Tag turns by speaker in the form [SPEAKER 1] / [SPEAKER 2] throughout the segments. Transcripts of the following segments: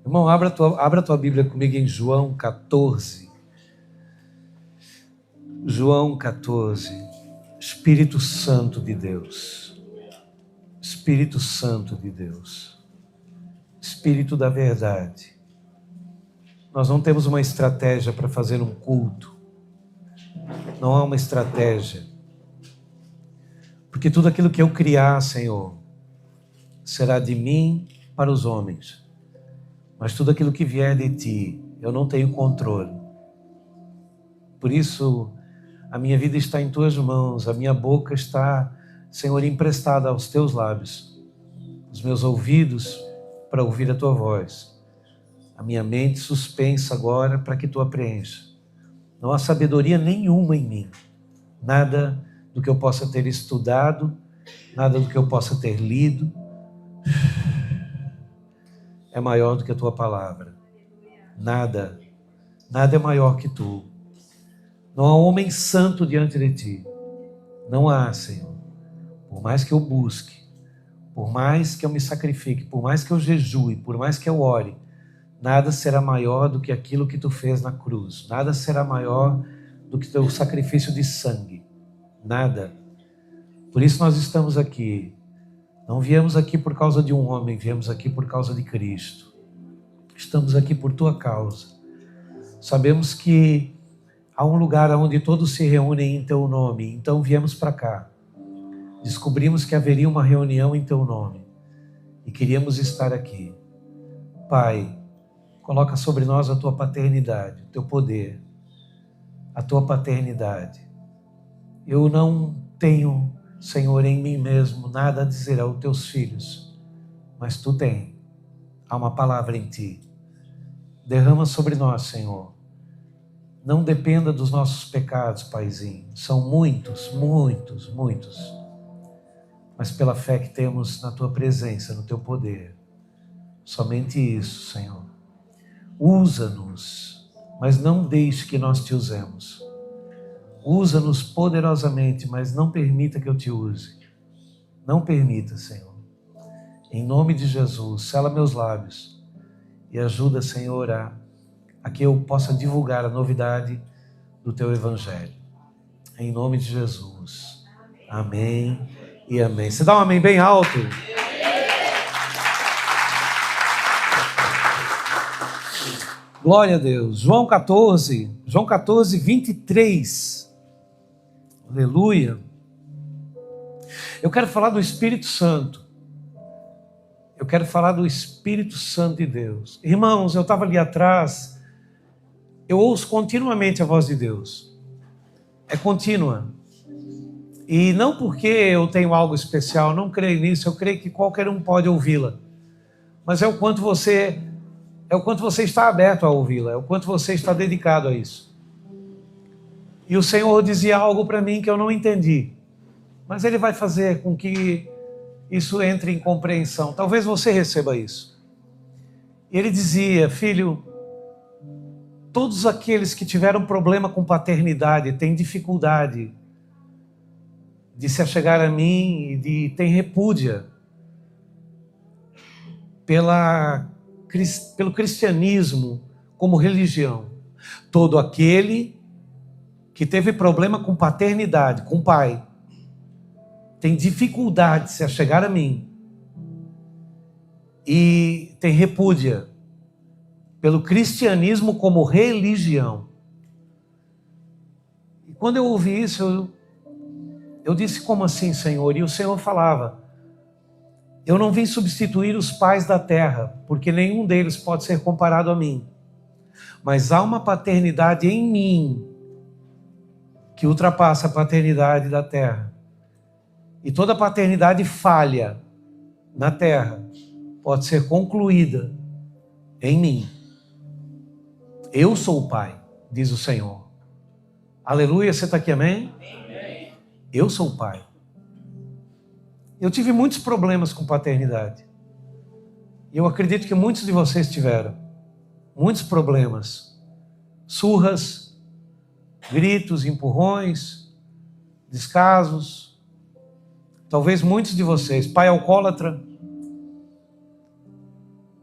[SPEAKER 1] Irmão, abra a tua Bíblia comigo em João 14. João 14. Espírito Santo de Deus. Espírito Santo de Deus. Espírito da verdade. Nós não temos uma estratégia para fazer um culto. Não há uma estratégia. Porque tudo aquilo que eu criar, Senhor, será de mim para os homens. Mas tudo aquilo que vier de Ti, eu não tenho controle. Por isso, a minha vida está em Tuas mãos, a minha boca está, Senhor, emprestada aos Teus lábios. Os meus ouvidos para ouvir a Tua voz. A minha mente suspensa agora para que Tu a preencha. Não há sabedoria nenhuma em mim. Nada do que eu possa ter estudado, nada do que eu possa ter lido, é maior do que a Tua palavra. Nada é maior que Tu. Não há homem santo diante de Ti. Não há, Senhor. Por mais que eu busque, por mais que eu me sacrifique, por mais que eu jejue, por mais que eu ore, nada será maior do que aquilo que Tu fez na cruz. Nada será maior do que Teu sacrifício de sangue. Nada. Por isso nós estamos aqui. Não viemos aqui por causa de um homem, viemos aqui por causa de Cristo. Estamos aqui por Tua causa. Sabemos que há um lugar onde todos se reúnem em Teu nome, então viemos para cá. Descobrimos que haveria uma reunião em Teu nome e queríamos estar aqui. Pai, coloca sobre nós a Tua paternidade, o Teu poder, a Tua paternidade. Eu não tenho, Senhor, em mim mesmo nada a dizer aos Teus filhos, mas Tu tens. Há uma palavra em Ti. Derrama sobre nós, Senhor. Não dependa dos nossos pecados, Paizinho. São muitos, muitos, muitos. Mas pela fé que temos na Tua presença, no Teu poder. Somente isso, Senhor. Usa-nos, mas não deixe que nós Te usemos. Usa-nos poderosamente, mas não permita que eu Te use. Não permita, Senhor. Em nome de Jesus, sela meus lábios e ajuda, Senhor, a que eu possa divulgar a novidade do Teu Evangelho. Em nome de Jesus. Amém e amém. Você dá um amém bem alto? Glória a Deus. João 14, 23. Aleluia. Eu quero falar do Espírito Santo. Eu quero falar do Espírito Santo de Deus. Irmãos, eu estava ali atrás, eu ouço continuamente a voz de Deus. É contínua. E não porque eu tenho algo especial, não creio nisso, eu creio que qualquer um pode ouvi-la. Mas é o quanto você está aberto a ouvi-la, é o quanto você está dedicado a isso. E o Senhor dizia algo para mim que eu não entendi. Mas Ele vai fazer com que isso entre em compreensão. Talvez você receba isso. E Ele dizia, filho, todos aqueles que tiveram problema com paternidade, têm dificuldade de se achegar a mim e têm repúdia pelo cristianismo como religião. Todo aquele que teve problema com paternidade, com pai, tem dificuldade de se achegar a mim e tem repúdia pelo cristianismo como religião. E quando eu ouvi isso, eu disse, como assim, Senhor? E o Senhor falava, eu não vim substituir os pais da terra, porque nenhum deles pode ser comparado a mim. Mas há uma paternidade em mim que ultrapassa a paternidade da terra. E toda paternidade falha na terra pode ser concluída em mim. Eu sou o Pai, diz o Senhor. Aleluia, você está aqui, amém? Amém. Eu sou o Pai. Eu tive muitos problemas com paternidade. E eu acredito que muitos de vocês tiveram. Muitos problemas. Surras, gritos, empurrões, descasos. Talvez muitos de vocês. Pai alcoólatra.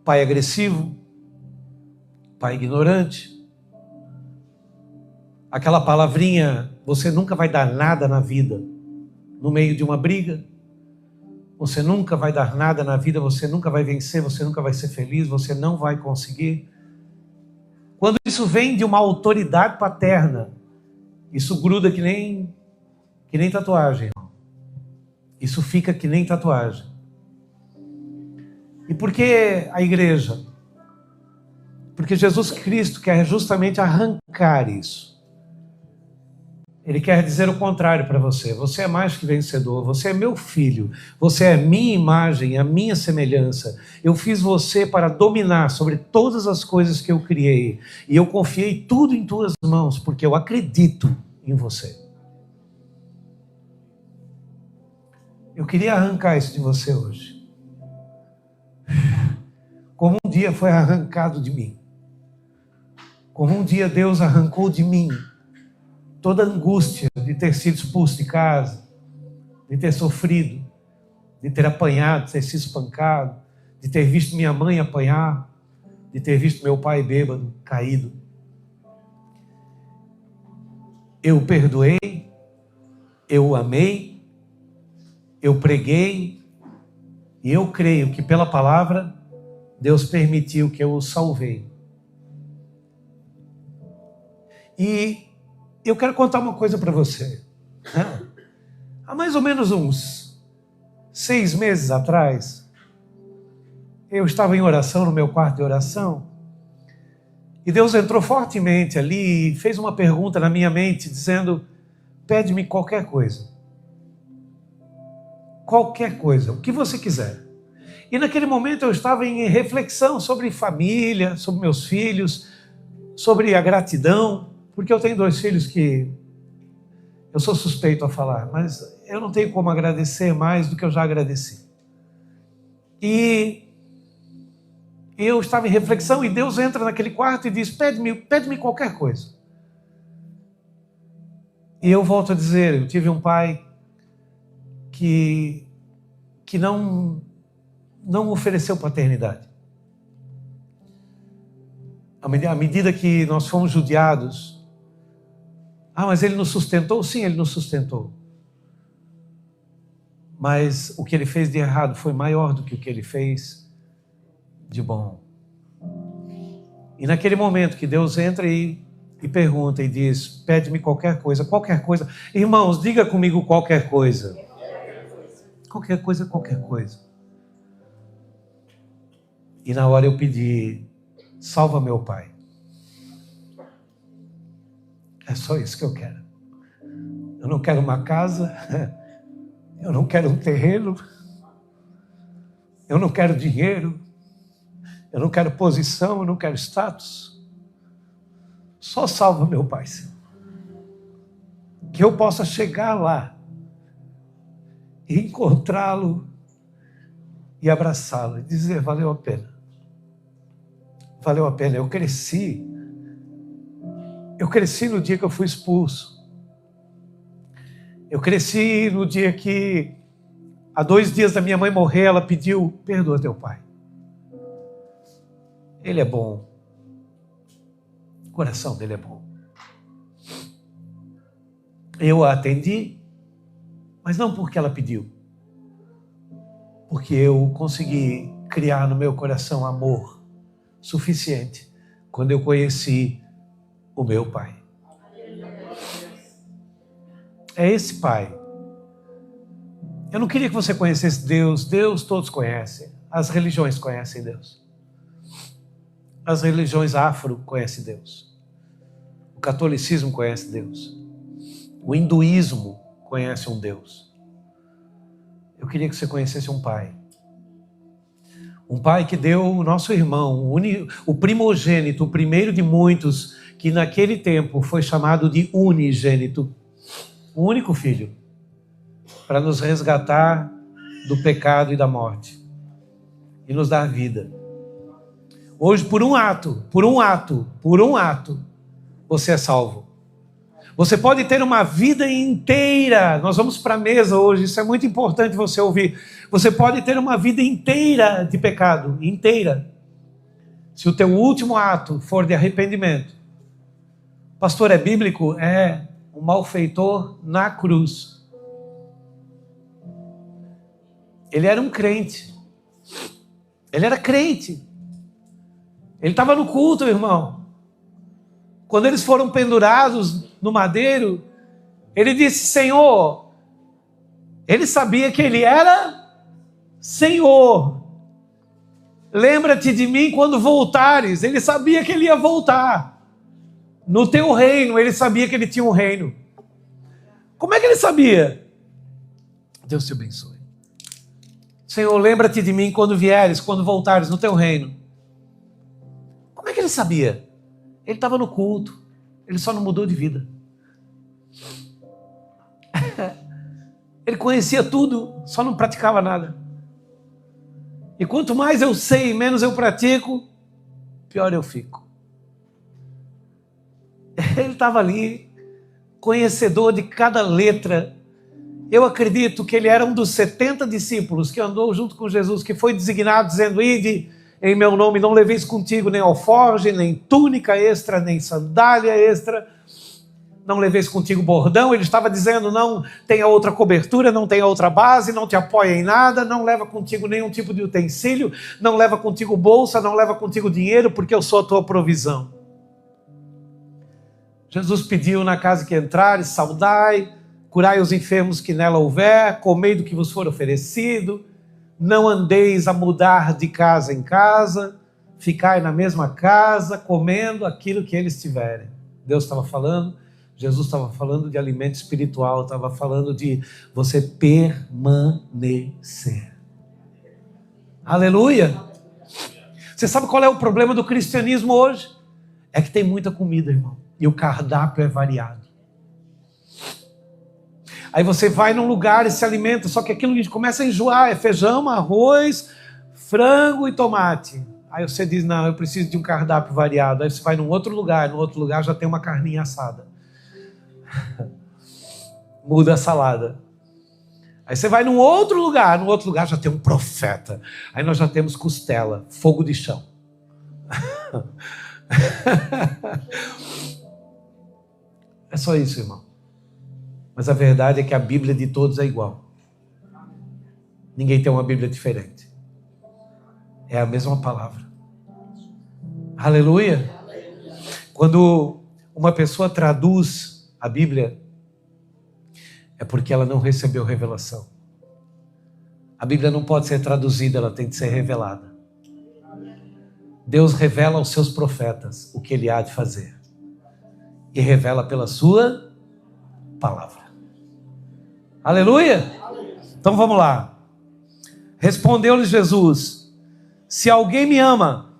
[SPEAKER 1] Pai agressivo. pai ignorante. Aquela palavrinha, você nunca vai dar nada na vida, no meio de uma briga. Você nunca vai dar nada na vida, você nunca vai vencer, você nunca vai ser feliz, você não vai conseguir. Quando isso vem de uma autoridade paterna, isso gruda que nem tatuagem. Isso fica que nem tatuagem. E por que a igreja? Porque Jesus Cristo quer justamente arrancar isso. Ele quer dizer o contrário para você. Você é mais que vencedor. Você é meu filho. Você é minha imagem, a minha semelhança. Eu fiz você para dominar sobre todas as coisas que eu criei. E eu confiei tudo em tuas mãos, porque eu acredito em você. Eu queria arrancar isso de você hoje. Como um dia foi arrancado de mim. Como um dia Deus arrancou de mim toda a angústia de ter sido expulso de casa, de ter sofrido, de ter apanhado, de ter sido espancado, de ter visto minha mãe apanhar, de ter visto meu pai bêbado, caído. Eu perdoei, eu amei, eu preguei, e eu creio que pela palavra Deus permitiu que eu o salvei. E eu quero contar uma coisa para você. Há mais ou menos uns 6 meses atrás, eu estava em oração, no meu quarto de oração, e Deus entrou fortemente ali e fez uma pergunta na minha mente, dizendo: pede-me qualquer coisa. Qualquer coisa, o que você quiser. E naquele momento eu estava em reflexão sobre família, sobre meus filhos, sobre a gratidão, porque eu tenho 2 filhos que eu sou suspeito a falar, mas eu não tenho como agradecer mais do que eu já agradeci. E eu estava em reflexão e Deus entra naquele quarto e diz: pede-me qualquer coisa. E eu volto a dizer, eu tive um pai que não ofereceu paternidade. À medida que nós fomos judiados, mas ele nos sustentou? Sim, ele nos sustentou. Mas o que ele fez de errado foi maior do que o que ele fez de bom. E naquele momento que Deus entra e pergunta e diz: pede-me qualquer coisa, qualquer coisa. Irmãos, diga comigo qualquer coisa. Qualquer coisa, qualquer coisa. E na hora eu pedi: salva meu pai. É só isso que eu quero. Eu não quero uma casa, eu não quero um terreno, eu não quero dinheiro, eu não quero posição, eu não quero status. Só salva meu pai, Senhor. Que eu possa chegar lá e encontrá-lo e abraçá-lo e dizer: valeu a pena. Valeu a pena, eu cresci. Eu cresci no dia que eu fui expulso. Eu cresci no dia que, há 2 dias da minha mãe morrer, ela pediu: perdoa teu pai. Ele é bom. O coração dele é bom. Eu a atendi, mas não porque ela pediu. Porque eu consegui criar no meu coração amor suficiente quando eu conheci o meu pai. É esse pai. Eu não queria que você conhecesse Deus. Deus todos conhecem. As religiões conhecem Deus. As religiões afro conhecem Deus. O catolicismo conhece Deus. O hinduísmo conhece um Deus. Eu queria que você conhecesse um pai. Um pai que deu o nosso irmão, o primogênito, o primeiro de muitos, que naquele tempo foi chamado de unigênito, o único filho, para nos resgatar do pecado e da morte e nos dar vida. Hoje, por um ato, você é salvo. Você pode ter uma vida inteira. Nós vamos para a mesa hoje, isso é muito importante você ouvir. Você pode ter uma vida inteira de pecado, inteira. se o teu último ato for de arrependimento, pastor, é bíblico? É, um malfeitor na cruz. Ele era um crente. Ele era crente. Ele estava no culto, irmão. Quando eles foram pendurados no madeiro, ele disse, Senhor. Ele sabia que ele era Senhor. Lembra-te de mim quando voltares. Ele sabia que ele ia voltar. No teu reino, ele sabia que ele tinha um reino. Como é que ele sabia? Deus te abençoe. Senhor, lembra-te de mim quando vieres, quando voltares no teu reino. Como é que ele sabia? Ele estava no culto. Ele só não mudou de vida. Ele conhecia tudo, só não praticava nada. E quanto mais eu sei, menos eu pratico, pior eu fico. Ele estava ali, conhecedor de cada letra. Eu acredito que ele era um dos 70 discípulos que andou junto com Jesus, que foi designado dizendo, ide em meu nome, não leveis contigo nem alforje, nem túnica extra, nem sandália extra, não leveis contigo bordão. Ele estava dizendo, não tenha outra cobertura, não tenha outra base, não te apoia em nada, não leva contigo nenhum tipo de utensílio, não leva contigo bolsa, não leva contigo dinheiro, porque eu sou a tua provisão. Jesus pediu na casa que entrares, saudai, curai os enfermos que nela houver, comei do que vos for oferecido, não andeis a mudar de casa em casa, ficai na mesma casa, comendo aquilo que eles tiverem. Deus estava falando, Jesus estava falando de alimento espiritual, estava falando de você permanecer. Aleluia! Você sabe qual é o problema do cristianismo hoje? É que tem muita comida, irmão, e o cardápio é variado. Aí você vai num lugar e se alimenta, só que aquilo começa a enjoar, é feijão, arroz, frango e tomate. Aí você diz, não, eu preciso de um cardápio variado. Aí você vai num outro lugar, no outro lugar já tem uma carninha assada. Muda a salada. Aí você vai num outro lugar, no outro lugar já tem um profeta. Aí nós já temos costela, fogo de chão. É só isso, irmão. Mas a verdade é que a Bíblia de todos é igual. Ninguém tem uma Bíblia diferente. É a mesma palavra. Aleluia. Quando uma pessoa traduz a Bíblia, é porque ela não recebeu revelação. A Bíblia não pode ser traduzida, ela tem que ser revelada. Deus revela aos seus profetas o que ele há de fazer. E revela pela sua palavra. Aleluia? Então vamos lá. Respondeu-lhe Jesus, se alguém me ama,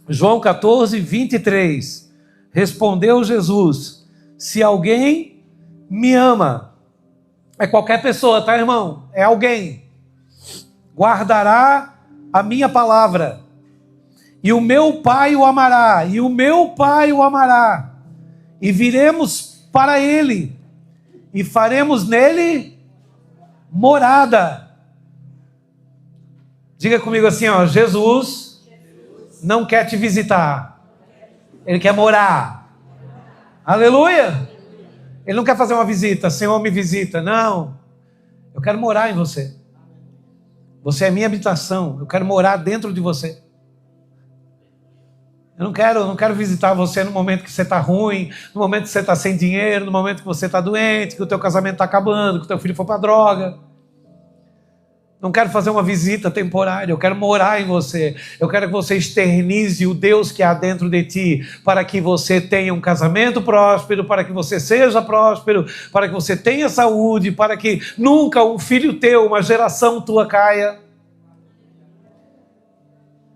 [SPEAKER 1] João 14, 23, respondeu Jesus, se alguém me ama, é qualquer pessoa, tá, irmão? É alguém, guardará a minha palavra, e o meu Pai o amará, e o meu Pai o amará, e viremos para ele, e faremos nele morada. Diga comigo assim, ó, Jesus não quer te visitar, ele quer morar. Aleluia! Ele não quer fazer uma visita, Senhor me visita, não. Eu quero morar em você. Você é minha habitação, eu quero morar dentro de você. Eu não quero visitar você no momento que você está ruim, no momento que você está sem dinheiro, no momento que você está doente, que o teu casamento está acabando, que o teu filho foi para a droga. Não quero fazer uma visita temporária, eu quero morar em você. Eu quero que você externize o Deus que há dentro de ti, para que você tenha um casamento próspero, para que você seja próspero, para que você tenha saúde, para que nunca um filho teu, uma geração tua caia.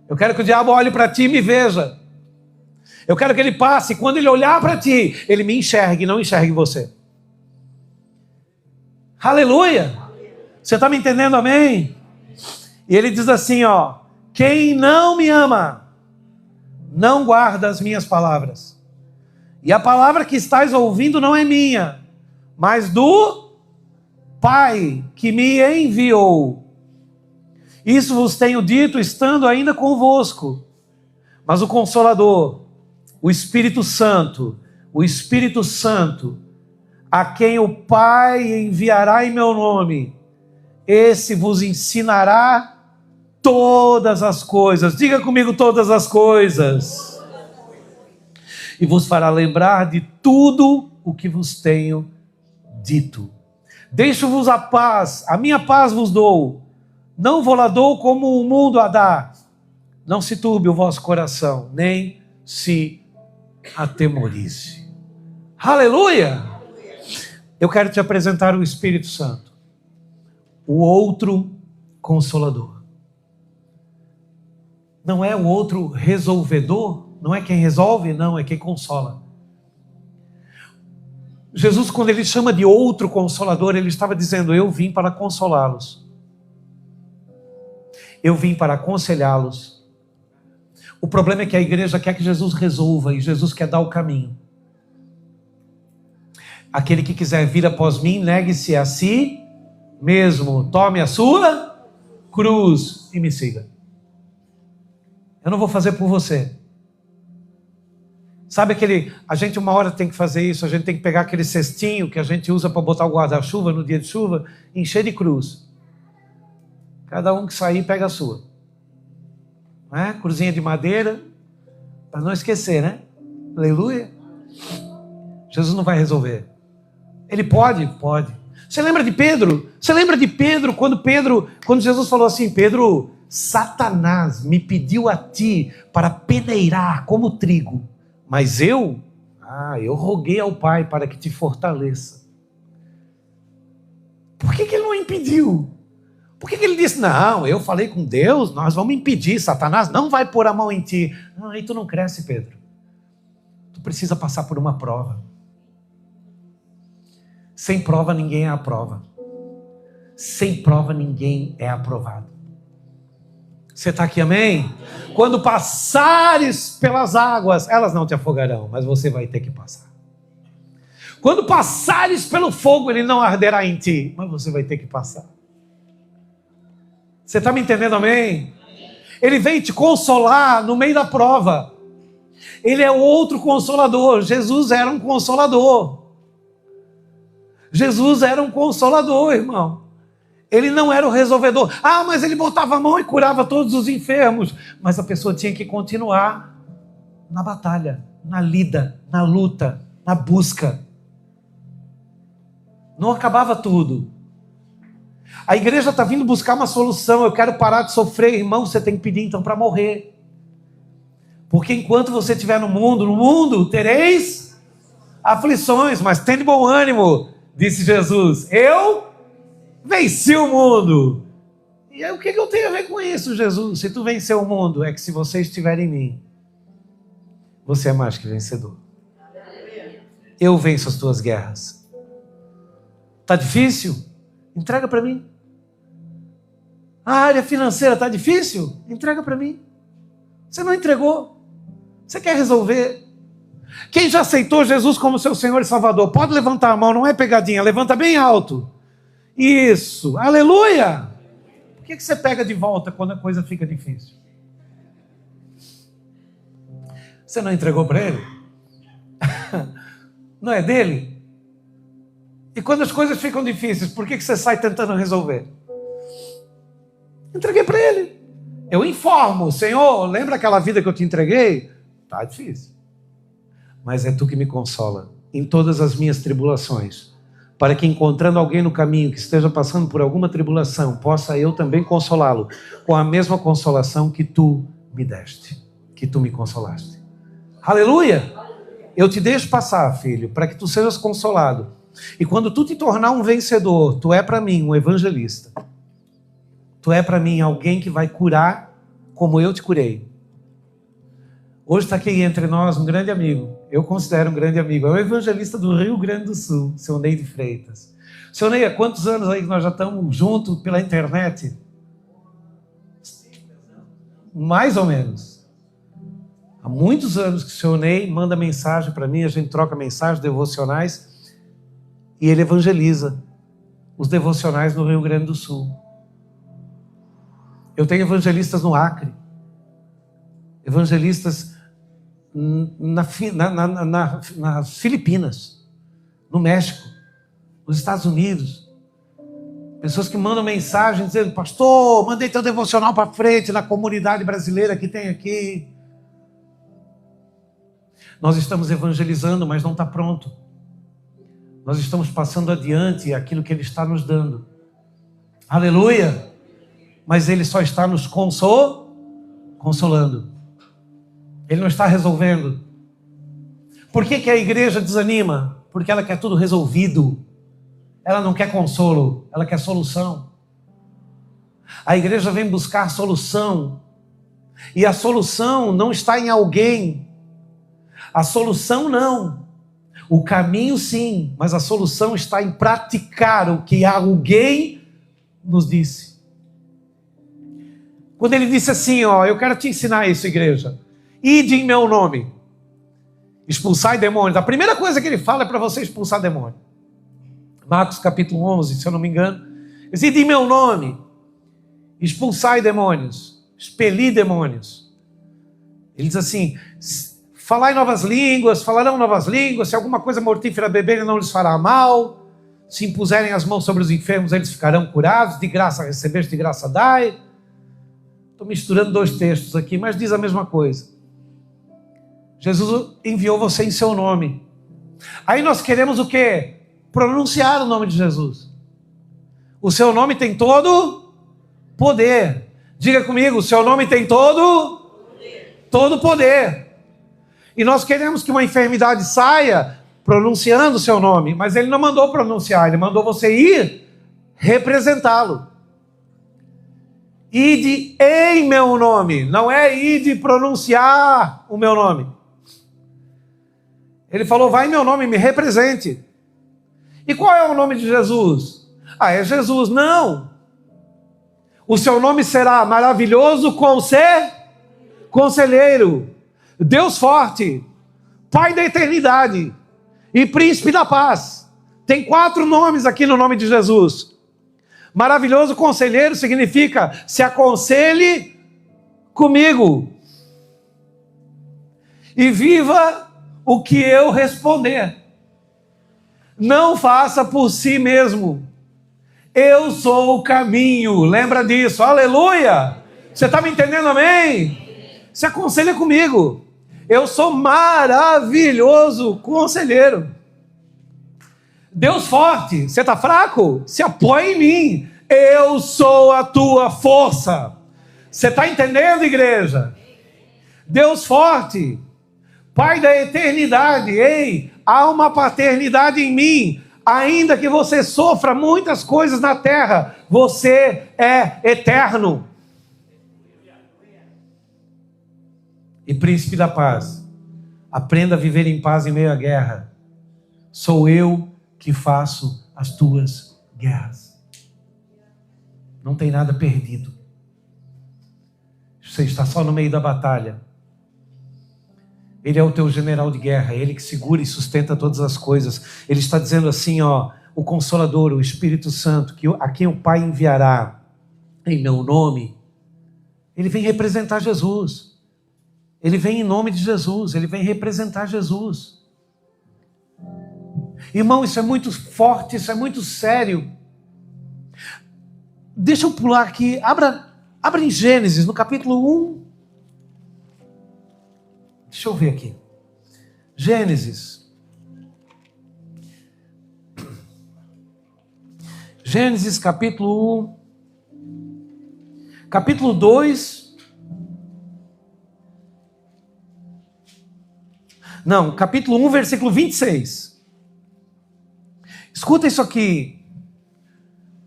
[SPEAKER 1] Eu quero que o diabo olhe para ti e me veja. Eu quero que ele passe, quando ele olhar para ti, ele me enxergue, não enxergue você. Aleluia! Você está me entendendo, amém? E ele diz assim, ó, quem não me ama, não guarda as minhas palavras. E a palavra que estás ouvindo não é minha, mas do Pai que me enviou. Isso vos tenho dito, estando ainda convosco. Mas o Consolador, o Espírito Santo, a quem o Pai enviará em meu nome, esse vos ensinará todas as coisas. Diga comigo, todas as coisas. E vos fará lembrar de tudo o que vos tenho dito. Deixo-vos a paz, a minha paz vos dou. Não vou lá dou como o mundo a dá. Não se turbe o vosso coração, nem se atemorize. Aleluia! Eu quero te apresentar o Espírito Santo, o outro Consolador. Não é o outro resolvedor, não é quem resolve, não, é quem consola. Jesus, quando ele chama de outro Consolador, ele estava dizendo: eu vim para consolá-los. Eu vim para aconselhá-los. O problema é que a igreja quer que Jesus resolva e Jesus quer dar o caminho. Aquele que quiser vir após mim, negue-se a si mesmo, tome a sua cruz e me siga. Eu não vou fazer por você. Sabe a gente uma hora tem que fazer isso, a gente tem que pegar aquele cestinho que a gente usa para botar o guarda-chuva no dia de chuva, encher de cruz. Cada um que sair pega a sua. Não é? Cruzinha de madeira, para não esquecer, né? Aleluia. Jesus não vai resolver. Ele pode? Pode. Você lembra de Pedro? Você lembra de Pedro, quando Jesus falou assim: Pedro, Satanás me pediu a ti para peneirar como trigo, mas eu roguei ao Pai para que te fortaleça. Por que ele não impediu? Por que ele disse: não, eu falei com Deus, nós vamos impedir, Satanás não vai pôr a mão em ti. Não, aí tu não cresce, Pedro. Tu precisa passar por uma prova. Sem prova ninguém é aprova. Sem prova ninguém é aprovado. Você está aqui, amém? Quando passares pelas águas, elas não te afogarão, mas você vai ter que passar. Quando passares pelo fogo, ele não arderá em ti, mas você vai ter que passar. Você está me entendendo, amém? Ele vem te consolar no meio da prova. Ele é outro consolador. Jesus era um consolador. Jesus era um consolador, irmão. Ele não era o resolvedor. Mas ele botava a mão e curava todos os enfermos. Mas a pessoa tinha que continuar na batalha, na lida, na luta, na busca. Não acabava tudo. A igreja está vindo buscar uma solução. Eu quero parar de sofrer, irmão. Você tem que pedir então para morrer. Porque enquanto você estiver no mundo tereis aflições, mas tende bom ânimo, disse Jesus. Eu venci o mundo. E aí, o que eu tenho a ver com isso, Jesus? Se tu venceu o mundo, é que se você estiver em mim, você é mais que vencedor. Eu venço as tuas guerras. Está difícil? Entrega para mim. A área financeira está difícil? Entrega para mim. Você não entregou. Você quer resolver. Quem já aceitou Jesus como seu Senhor e Salvador, pode levantar a mão, não é pegadinha, levanta bem alto. Isso, aleluia. Por que você pega de volta quando a coisa fica difícil? Você não entregou para ele? Não é dele? E quando as coisas ficam difíceis, por que você sai tentando resolver? Entreguei para ele. Eu informo: Senhor, lembra aquela vida que eu te entreguei? Tá difícil. Mas é tu que me consola em todas as minhas tribulações, para que, encontrando alguém no caminho que esteja passando por alguma tribulação, possa eu também consolá-lo com a mesma consolação que tu me deste, que tu me consolaste. Aleluia! Eu te deixo passar, filho, para que tu sejas consolado. E quando tu te tornar um vencedor, tu é para mim um evangelista. Tu é para mim alguém que vai curar como eu te curei. Hoje está aqui entre nós um grande amigo. Eu considero um grande amigo. É o evangelista do Rio Grande do Sul, seu Ney de Freitas. Seu Ney, há quantos anos aí que nós já estamos juntos pela internet? Mais ou menos. Há muitos anos que o seu Ney manda mensagem para mim, a gente troca mensagens devocionais e ele evangeliza os devocionais no Rio Grande do Sul. Eu tenho evangelistas no Acre. evangelistas nas Filipinas, no México, nos Estados Unidos. Pessoas que mandam mensagem dizendo: pastor, mandei teu devocional para frente na comunidade brasileira que tem aqui. Nós estamos evangelizando, mas não está pronto. Nós estamos passando adiante aquilo que Ele está nos dando. Aleluia! Mas Ele só está nos consolando. Ele não está resolvendo. Por que a igreja desanima? Porque ela quer tudo resolvido. Ela não quer consolo, ela quer solução. A igreja vem buscar solução. E a solução não está em alguém. A solução não. O caminho sim, mas a solução está em praticar o que alguém nos disse. Quando ele disse assim, eu quero te ensinar isso, igreja. Ide em meu nome. Expulsai demônios. A primeira coisa que ele fala é para você expulsar demônio. Marcos capítulo 11, se eu não me engano. Diz: ide em meu nome. Expulsai demônios. Expeli demônios. Ele diz assim: falai novas línguas, falarão novas línguas. Se alguma coisa mortífera beberem, não lhes fará mal. Se impuserem as mãos sobre os enfermos, eles ficarão curados. De graça recebeste, de graça dai. Estou misturando dois textos aqui, mas diz a mesma coisa. Jesus enviou você em seu nome. Aí nós queremos o quê? Pronunciar o nome de Jesus. O seu nome tem todo poder. Diga comigo: o seu nome tem todo poder. E nós queremos que uma enfermidade saia pronunciando o seu nome, mas Ele não mandou pronunciar, Ele mandou você ir representá-lo. Ide em meu nome, não é ide pronunciar o meu nome. Ele falou: vai em meu nome, me represente. E qual é o nome de Jesus? É Jesus. Não. O seu nome será maravilhoso, conselheiro, Deus forte, Pai da eternidade e Príncipe da paz. Tem 4 nomes aqui no nome de Jesus. Maravilhoso conselheiro significa: se aconselhe comigo e viva o que eu responder. Não faça por si mesmo. Eu sou o caminho. Lembra disso? Aleluia! Você está me entendendo? Amém? Se aconselha comigo. Eu sou maravilhoso conselheiro. Deus forte. Você está fraco? Se apoia em mim. Eu sou a tua força. Você está entendendo, igreja? Deus forte. Pai da eternidade. Ei, há uma paternidade em mim. Ainda que você sofra muitas coisas na terra, você é eterno. E Príncipe da paz. Aprenda a viver em paz em meio à guerra. Sou eu que faço as tuas guerras. Não tem nada perdido. Você está só no meio da batalha. Ele é o teu general de guerra, Ele que segura e sustenta todas as coisas. Ele está dizendo assim, o Consolador, o Espírito Santo, a quem o Pai enviará em meu nome, Ele vem representar Jesus. Ele vem em nome de Jesus, Ele vem representar Jesus. Irmão, isso é muito forte, isso é muito sério. Deixa eu pular aqui, abra em Gênesis, no capítulo 1. Deixa eu ver aqui. Gênesis. Gênesis capítulo 1. Capítulo 2. Não, capítulo 1, versículo 26. Escuta isso aqui.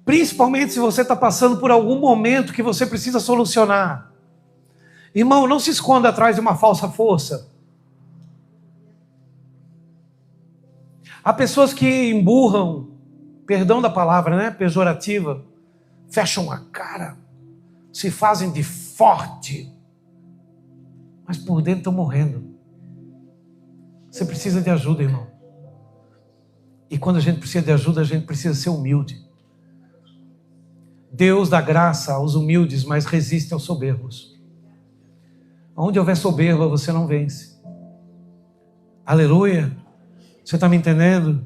[SPEAKER 1] Principalmente se você está passando por algum momento que você precisa solucionar. Irmão, não se esconda atrás de uma falsa força. Há pessoas que emburram, perdão da palavra, né? Pejorativa, fecham a cara, se fazem de forte, mas por dentro estão morrendo. Você precisa de ajuda, irmão. E quando a gente precisa de ajuda, a gente precisa ser humilde. Deus dá graça aos humildes, mas resiste aos soberbos. Onde houver soberba, você não vence. Aleluia. Você está me entendendo?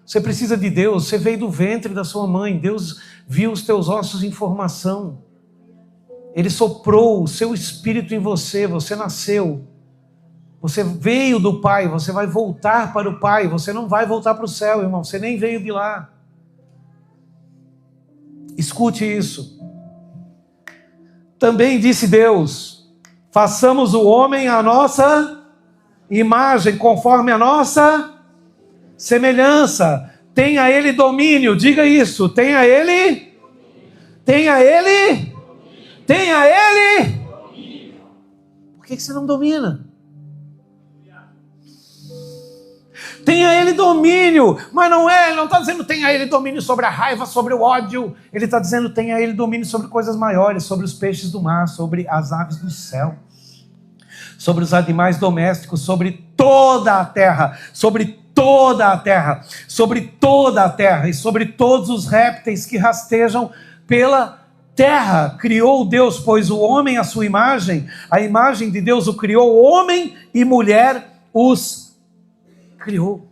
[SPEAKER 1] Você precisa de Deus. Você veio do ventre da sua mãe. Deus viu os teus ossos em formação. Ele soprou o seu espírito em você. Você nasceu. Você veio do Pai. Você vai voltar para o Pai. Você não vai voltar para o céu, irmão. Você nem veio de lá. Escute isso. Também disse Deus: façamos o homem à nossa imagem, conforme a nossa semelhança. Tenha ele domínio, diga isso. Tenha ele. Tenha ele. Tenha ele. Por que você não domina? Tenha ele domínio, mas não é, ele não está dizendo tenha ele domínio sobre a raiva, sobre o ódio. Ele está dizendo tenha ele domínio sobre coisas maiores, sobre os peixes do mar, sobre as aves do céu, sobre os animais domésticos, sobre toda a terra, sobre toda a terra, sobre toda a terra e sobre todos os répteis que rastejam pela terra. Criou Deus, pois, o homem à sua imagem, a imagem de Deus o criou, homem e mulher os criou.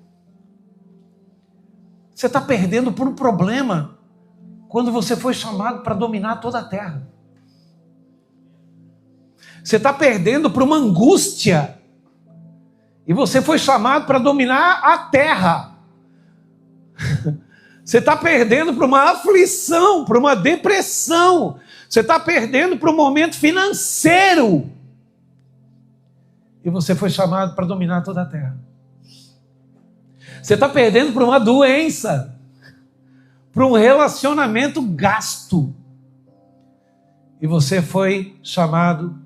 [SPEAKER 1] Você está perdendo por um problema quando você foi chamado para dominar toda a terra. Você está perdendo por uma angústia e você foi chamado para dominar a terra. Você está perdendo por uma aflição, por uma depressão. Você está perdendo por um momento financeiro e você foi chamado para dominar toda a terra. Você está perdendo por uma doença, por um relacionamento gasto. E você foi chamado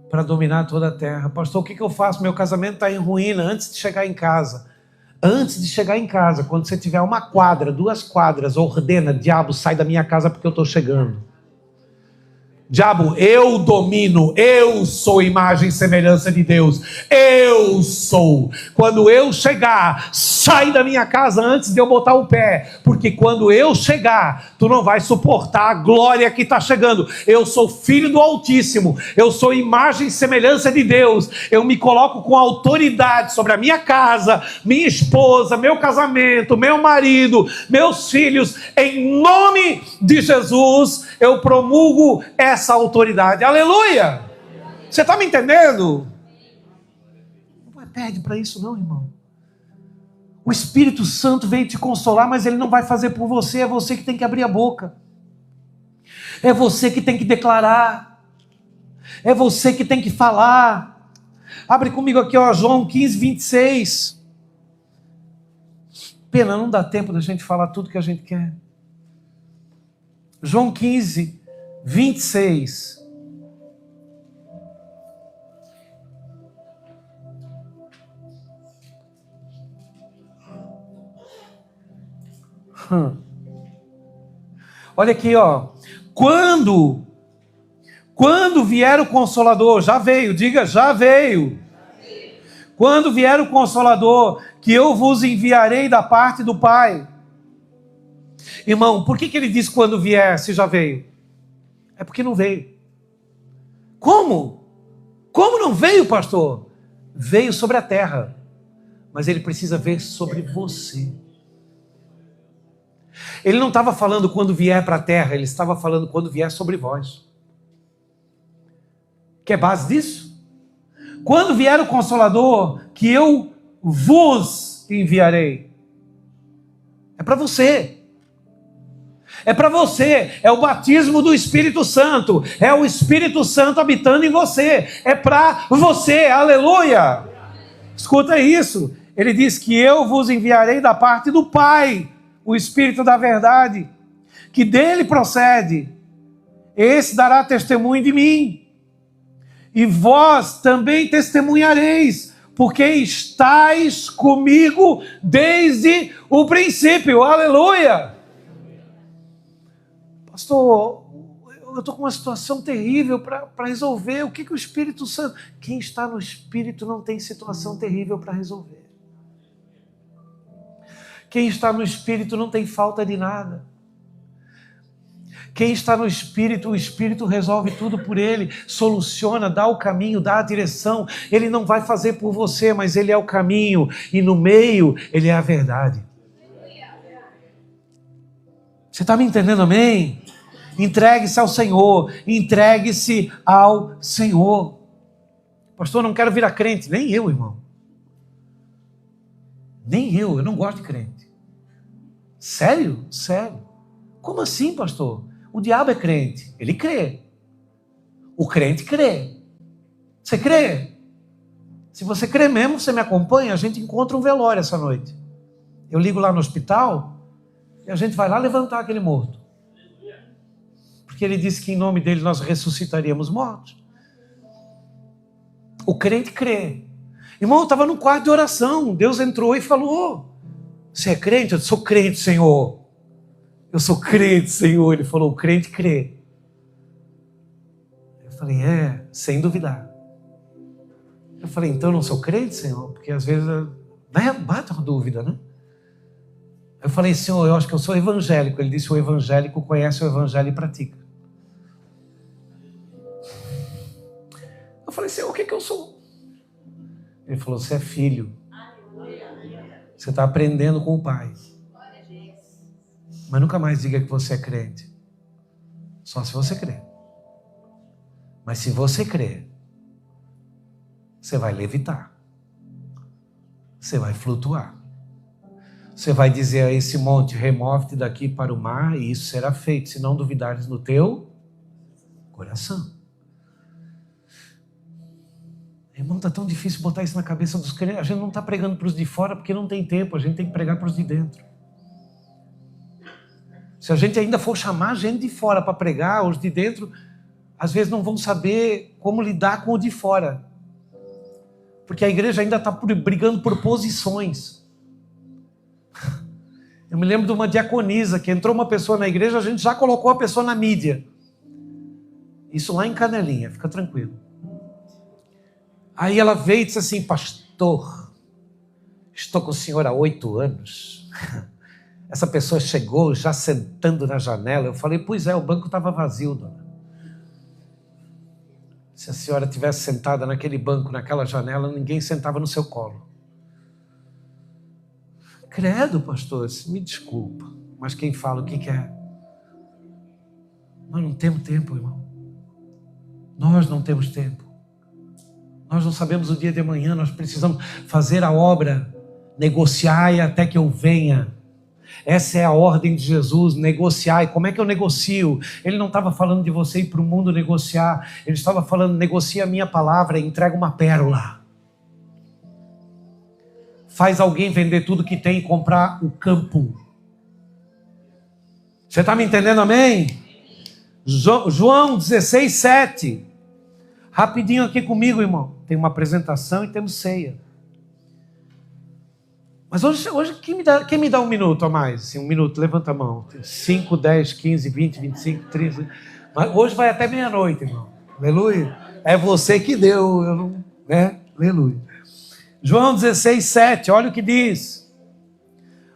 [SPEAKER 1] para dominar toda a terra. Pastor, o que eu faço? Meu casamento está em ruína antes de chegar em casa. Antes de chegar em casa, quando você tiver uma quadra, 2 quadras, ordena, diabo, sai da minha casa porque eu estou chegando. Diabo, eu domino, eu sou imagem e semelhança de Deus, eu sou. Quando eu chegar, sai da minha casa antes de eu botar o pé, porque quando eu chegar, tu não vai suportar a glória que está chegando. Eu sou filho do Altíssimo, eu sou imagem e semelhança de Deus, eu me coloco com autoridade sobre a minha casa, minha esposa, meu casamento, meu marido, meus filhos, em nome de Jesus, eu promulgo essa autoridade. Aleluia! Você está me entendendo? Não perde para isso não, irmão. O Espírito Santo veio te consolar, mas ele não vai fazer por você. É você que tem que abrir a boca. É você que tem que declarar. É você que tem que falar. Abre comigo aqui, ó, João 15, 26. Pena, não dá tempo da gente falar tudo que a gente quer. João 15, 26. Olha aqui, ó. Quando vier o Consolador, já veio, diga, já veio. Quando vier o Consolador, que eu vos enviarei da parte do Pai. Irmão, por que ele diz quando vier, se já veio? É porque não veio. Como? Como não veio, pastor? Veio sobre a terra, mas ele precisa vir sobre você. Ele não estava falando quando vier para a terra, ele estava falando quando vier sobre vós. Quer base disso? Quando vier o Consolador, que eu vos enviarei. É para você. É para você, é o batismo do Espírito Santo, é o Espírito Santo habitando em você, é para você, aleluia. Escuta isso, ele diz que eu vos enviarei da parte do Pai, o Espírito da verdade, que dele procede, esse dará testemunho de mim, e vós também testemunhareis, porque estáis comigo desde o princípio, aleluia. Pastor, eu estou com uma situação terrível para resolver. O que o Espírito Santo... Quem está no Espírito não tem situação terrível para resolver. Quem está no Espírito não tem falta de nada. Quem está no Espírito, o Espírito resolve tudo por ele, soluciona, dá o caminho, dá a direção. Ele não vai fazer por você, mas ele é o caminho, e no meio ele é a verdade. Você está me entendendo, amém? Entregue-se ao Senhor, entregue-se ao Senhor. Pastor, não quero virar crente. Nem eu, irmão. Nem eu não gosto de crente. Sério? Sério. Como assim, pastor? O diabo é crente, ele crê. O crente crê. Você crê? Se você crê mesmo, você me acompanha, a gente encontra um velório essa noite. Eu ligo lá no hospital e a gente vai lá levantar aquele morto. Porque ele disse que em nome dele nós ressuscitaríamos mortos. O crente crê. Irmão, eu estava no quarto de oração. Deus entrou e falou: você é crente? Eu sou crente, Senhor. Eu sou crente, Senhor. Ele falou: o crente crê. Eu falei: sem duvidar. Eu falei: então eu não sou crente, Senhor? Porque às vezes bate uma dúvida, né? Eu falei: Senhor, eu acho que eu sou evangélico. Ele disse: o evangélico conhece o evangelho e pratica. Eu falei: Senhor, o que eu sou? Ele falou: você é filho. Você está aprendendo com o Pai. Mas nunca mais diga que você é crente. Só se você crer. Mas se você crer, você vai levitar. Você vai flutuar. Você vai dizer a esse monte: remove-te daqui para o mar, e isso será feito, se não duvidares no teu coração. Irmão, está tão difícil botar isso na cabeça dos crentes. A gente não está pregando para os de fora porque não tem tempo. A gente tem que pregar para os de dentro. Se a gente ainda for chamar gente de fora para pregar, os de dentro, às vezes não vão saber como lidar com o de fora. Porque a igreja ainda está brigando por posições. Eu me lembro de uma diaconisa, que entrou uma pessoa na igreja, a gente já colocou a pessoa na mídia. Isso lá em Canelinha, fica tranquilo. Aí ela veio e disse assim: pastor, estou com o senhor há 8 anos. Essa pessoa chegou já sentando na janela. Eu falei: pois é, o banco estava vazio, dona. Se a senhora tivesse sentada naquele banco, naquela janela, ninguém sentava no seu colo. Credo, pastor, me desculpa, mas quem fala o que quer? Nós não temos tempo, irmão. Nós não temos tempo. Nós não sabemos o dia de amanhã. Nós precisamos fazer a obra. Negociai até que eu venha. Essa é a ordem de Jesus, negociai. Como é que eu negocio? Ele não estava falando de você ir para o mundo negociar. Ele estava falando: negocia a minha palavra e entrega uma pérola. Faz alguém vender tudo que tem e comprar o campo. Você está me entendendo, amém? João 16, 7. Rapidinho aqui comigo, irmão. Tem uma apresentação e temos ceia. Mas hoje quem me dá um minuto a mais? Assim, um minuto, levanta a mão. 5, 10, 15, 20, 25, 30. Mas hoje vai até meia-noite, irmão. Aleluia. É você que deu, eu não, né? Aleluia. João 16, 7, olha o que diz.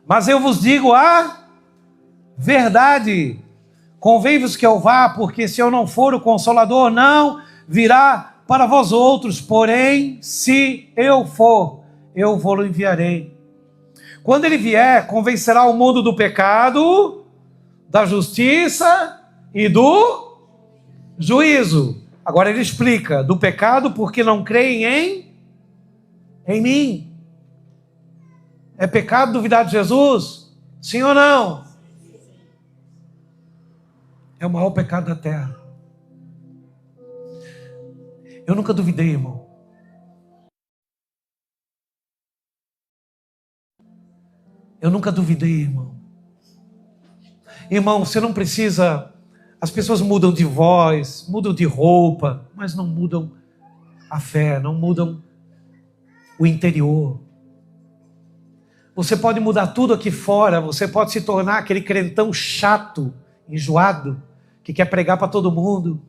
[SPEAKER 1] Mas eu vos digo a verdade. Convém-vos que eu vá, porque se eu não for, o Consolador não virá para vós outros. Porém, se eu for, eu vou-lo enviarei. Quando ele vier, convencerá o mundo do pecado, da justiça e do juízo. Agora ele explica: do pecado porque não creem em mim. É pecado duvidar de Jesus? Sim ou não? É o maior pecado da terra. Eu nunca duvidei, irmão. Eu nunca duvidei, irmão. Irmão, você não precisa... As pessoas mudam de voz, mudam de roupa, mas não mudam a fé, não mudam o interior. Você pode mudar tudo aqui fora, você pode se tornar aquele crentão chato, enjoado, que quer pregar para todo mundo.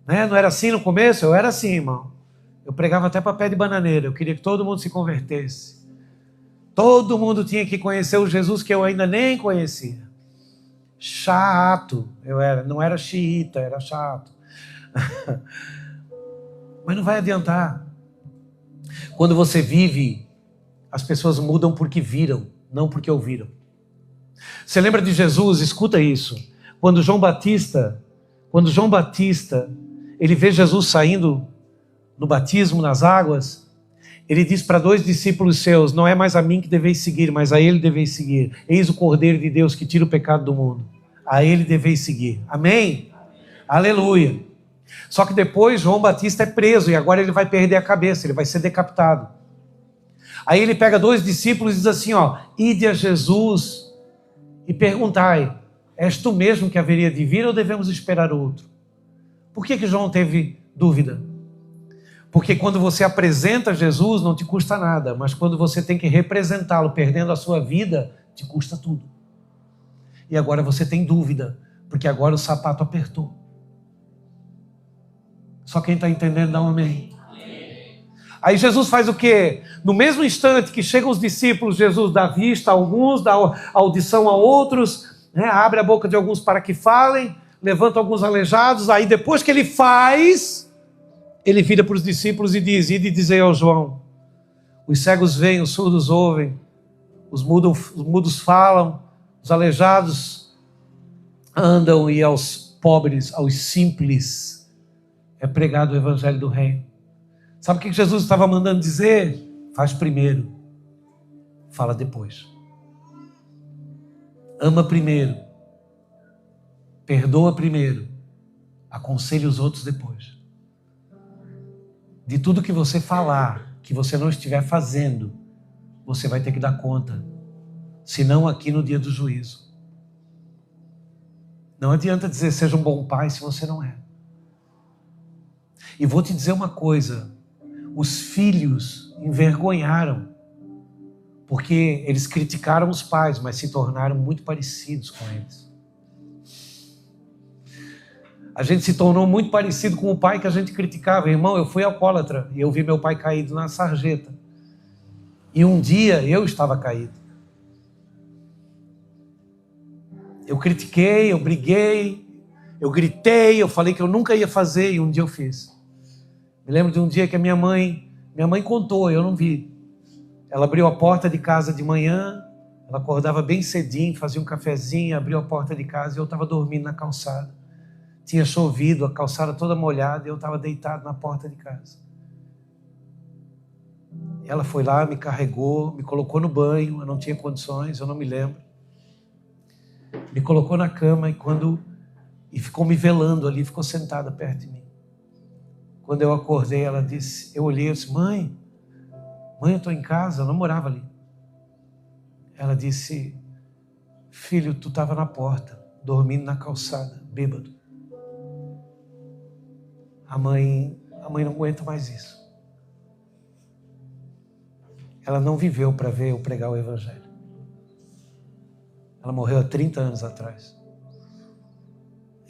[SPEAKER 1] Né? Não era assim no começo? Eu era assim, irmão. Eu pregava até para pé de bananeira, eu queria que todo mundo se convertesse. Todo mundo tinha que conhecer o Jesus que eu ainda nem conhecia. Chato. Não era xiita, era chato. Mas não vai adiantar. Quando você vive, as pessoas mudam porque viram, não porque ouviram. Você lembra de Jesus? Escuta isso. Quando João Batista, ele vê Jesus saindo no batismo, nas águas, ele diz para 2 discípulos seus: não é mais a mim que deveis seguir, mas a ele deveis seguir. Eis o Cordeiro de Deus que tira o pecado do mundo. A ele deveis seguir. Amém? Aleluia. Só que depois João Batista é preso e agora ele vai perder a cabeça, ele vai ser decapitado. Aí ele pega 2 discípulos e diz assim, ide a Jesus e perguntai: és tu mesmo que haveria de vir ou devemos esperar outro? Por que João teve dúvida? Porque quando você apresenta Jesus não te custa nada, mas quando você tem que representá-lo perdendo a sua vida, te custa tudo. E agora você tem dúvida, porque agora o sapato apertou. Só quem está entendendo dá um amém. Aí Jesus faz o quê? No mesmo instante que chegam os discípulos, Jesus dá vista a alguns, dá audição a outros, né? Abre a boca de alguns para que falem, levanta alguns aleijados. Aí depois que ele faz, ele vira para os discípulos e diz: ide dizer ao João, os cegos veem, os surdos ouvem, os mudos falam, os aleijados andam, e aos pobres, aos simples, é pregado o evangelho do reino. Sabe o que Jesus estava mandando dizer? Faz primeiro, fala depois. Ama primeiro, perdoa primeiro, aconselha os outros depois. De tudo que você falar, que você não estiver fazendo, você vai ter que dar conta. Senão aqui no dia do juízo. Não adianta dizer seja um bom pai se você não é. E vou te dizer uma coisa, os filhos envergonharam, porque eles criticaram os pais, mas se tornaram muito parecidos com eles. A gente se tornou muito parecido com o pai que a gente criticava. Irmão, eu fui alcoólatra e eu vi meu pai caído na sarjeta. E um dia eu estava caído. Eu critiquei, eu briguei, eu gritei, eu falei que eu nunca ia fazer e um dia eu fiz. Me lembro de um dia que minha mãe contou, eu não vi. Ela abriu a porta de casa de manhã, ela acordava bem cedinho, fazia um cafezinho, abriu a porta de casa e eu estava dormindo na calçada. Tinha chovido, a calçada toda molhada e eu estava deitado na porta de casa. Ela foi lá, me carregou, me colocou no banho, eu não tinha condições, eu não me lembro. Me colocou na cama e ficou me velando ali, ficou sentada perto de mim. Quando eu acordei, ela disse, eu olhei e disse, mãe, eu estou em casa, eu não morava ali. Ela disse, filho, tu estava na porta, dormindo na calçada, bêbado. A mãe não aguenta mais isso. Ela não viveu para ver eu pregar o evangelho. Ela morreu há 30 anos atrás.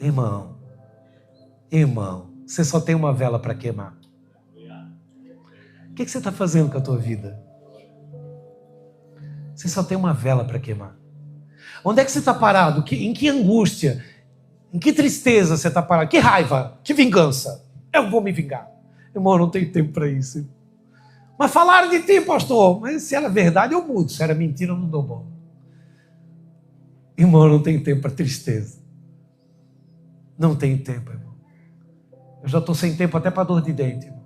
[SPEAKER 1] Irmão, você só tem uma vela para queimar. O que você está fazendo com a tua vida? Você só tem uma vela para queimar. Onde é que você está parado? Em que angústia? Em que tristeza você está parado? Que raiva? Que vingança? Eu vou me vingar. Irmão, não tenho tempo para isso. Mas falaram de ti, pastor. Mas se era verdade, eu mudo. Se era mentira, eu não dou bom. Irmão, não tenho tempo para tristeza. Não tenho tempo, irmão. Eu já estou sem tempo até para dor de dente, irmão.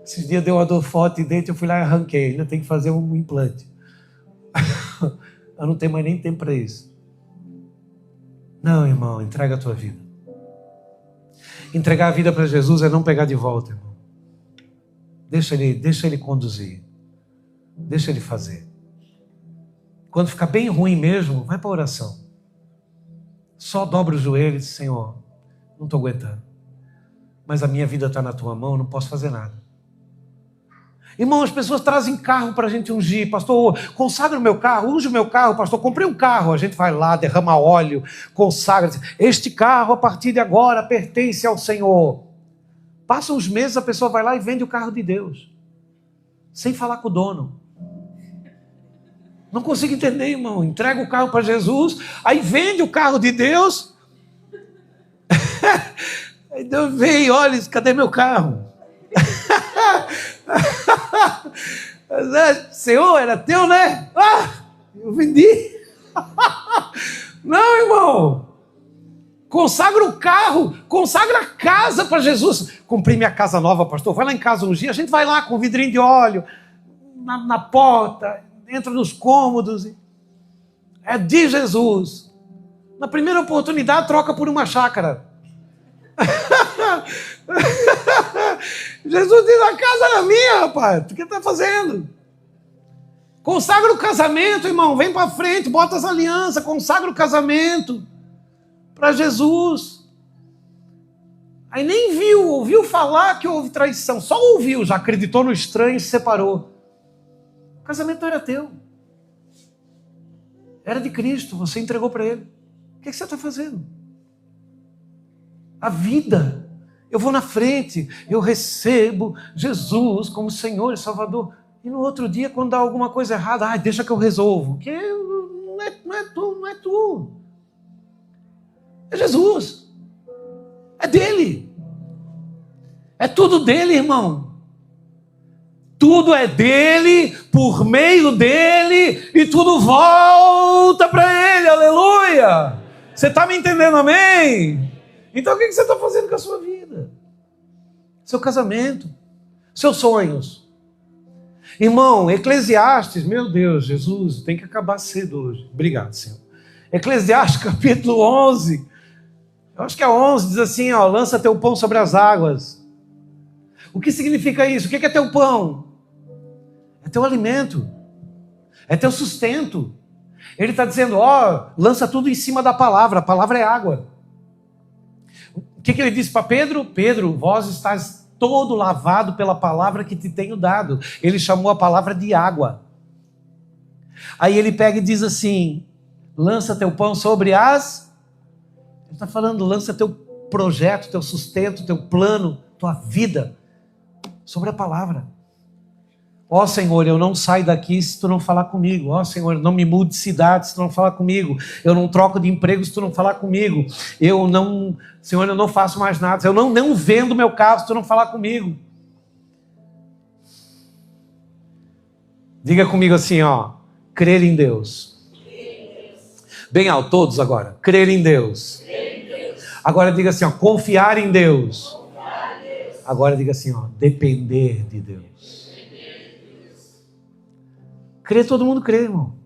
[SPEAKER 1] Esses dias deu uma dor forte de dente, eu fui lá e arranquei. Ainda tem que fazer um implante. Eu não tenho mais nem tempo para isso. Não, irmão, entrega a tua vida. Entregar a vida para Jesus é não pegar de volta, irmão. Deixa ele conduzir. Deixa ele fazer. Quando ficar bem ruim mesmo, vai para a oração. Só dobra os joelhos e diz, Senhor, não estou aguentando. Mas a minha vida está na tua mão, eu não posso fazer nada. Irmão, as pessoas trazem carro para a gente ungir. Pastor, consagra o meu carro, unge o meu carro. Pastor, comprei um carro. A gente vai lá, derrama óleo, consagra. Este carro, a partir de agora, pertence ao Senhor. Passam uns meses, a pessoa vai lá e vende o carro de Deus. Sem falar com o dono. Não consigo entender, irmão. Entrega o carro para Jesus, aí vende o carro de Deus. Aí Deus veio, olha, cadê meu carro? Senhor, era teu, né? Eu vendi. Não, irmão. Consagra o carro, consagra a casa para Jesus. Comprei minha casa nova, pastor. Vai lá em casa um dia, a gente vai lá com um vidrinho de óleo na porta, entra nos cômodos. É de Jesus. Na primeira oportunidade, troca por uma chácara. Jesus diz: a casa era minha, rapaz. O que está fazendo? Consagra o casamento, irmão. Vem para frente, bota as alianças, consagra o casamento para Jesus. Aí nem ouviu falar que houve traição. Só ouviu, já acreditou no estranho e se separou. O casamento não era teu. Era de Cristo, você entregou para Ele. O que você está fazendo? A vida. Eu vou na frente, eu recebo Jesus como Senhor e Salvador. E no outro dia, quando dá alguma coisa errada, deixa que eu resolvo. Porque não é tu. É Jesus. É dele. É tudo dele, irmão. Tudo é dele, por meio dele, e tudo volta para ele. Aleluia! Você está me entendendo, amém? Então o que você está fazendo com a sua vida? Seu casamento, seus sonhos. Irmão, Eclesiastes, meu Deus, Jesus, tem que acabar cedo hoje. Obrigado, Senhor. Eclesiastes capítulo 11, eu acho que é 11, diz assim, lança teu pão sobre as águas. O que significa isso? O que é teu pão? É teu alimento, é teu sustento. Ele está dizendo, lança tudo em cima da palavra, a palavra é água. O que ele disse para Pedro? Pedro, vós estás todo lavado pela palavra que te tenho dado. Ele chamou a palavra de água. Aí ele pega e diz assim, lança teu pão sobre as... Ele está falando, lança teu projeto, teu sustento, teu plano, tua vida sobre a palavra. Senhor, eu não saio daqui se tu não falar comigo. Senhor, eu não me mudo de cidade se tu não falar comigo. Eu não troco de emprego se tu não falar comigo. Senhor, eu não faço mais nada. Eu não vendo meu carro se tu não falar comigo. Diga comigo assim, crer em Deus. Bem alto, todos agora. Crer em Deus. Agora diga assim, confiar em Deus. Agora diga assim, depender de Deus. Crer, todo mundo crê, irmão.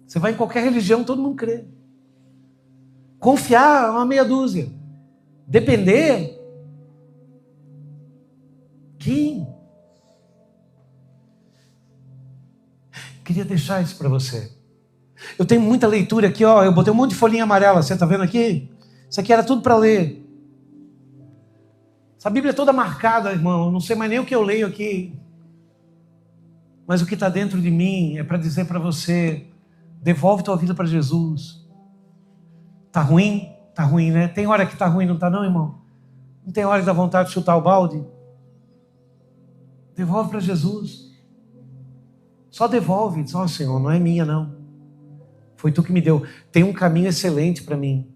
[SPEAKER 1] Você vai em qualquer religião, todo mundo crê. Confiar é uma meia dúzia. Depender? Quem? Queria deixar isso para você. Eu tenho muita leitura aqui, eu botei um monte de folhinha amarela, você está vendo aqui? Isso aqui era tudo para ler. Essa Bíblia é toda marcada, irmão, eu não sei mais nem o que eu leio aqui. Mas o que está dentro de mim é para dizer para você, devolve tua vida para Jesus. Tá ruim? Tá ruim, né? Tem hora que tá ruim, não tá não, irmão? Não tem hora que dá vontade de chutar o balde? Devolve para Jesus. Só devolve. Diz, Senhor, não é minha não. Foi tu que me deu. Tem um caminho excelente para mim.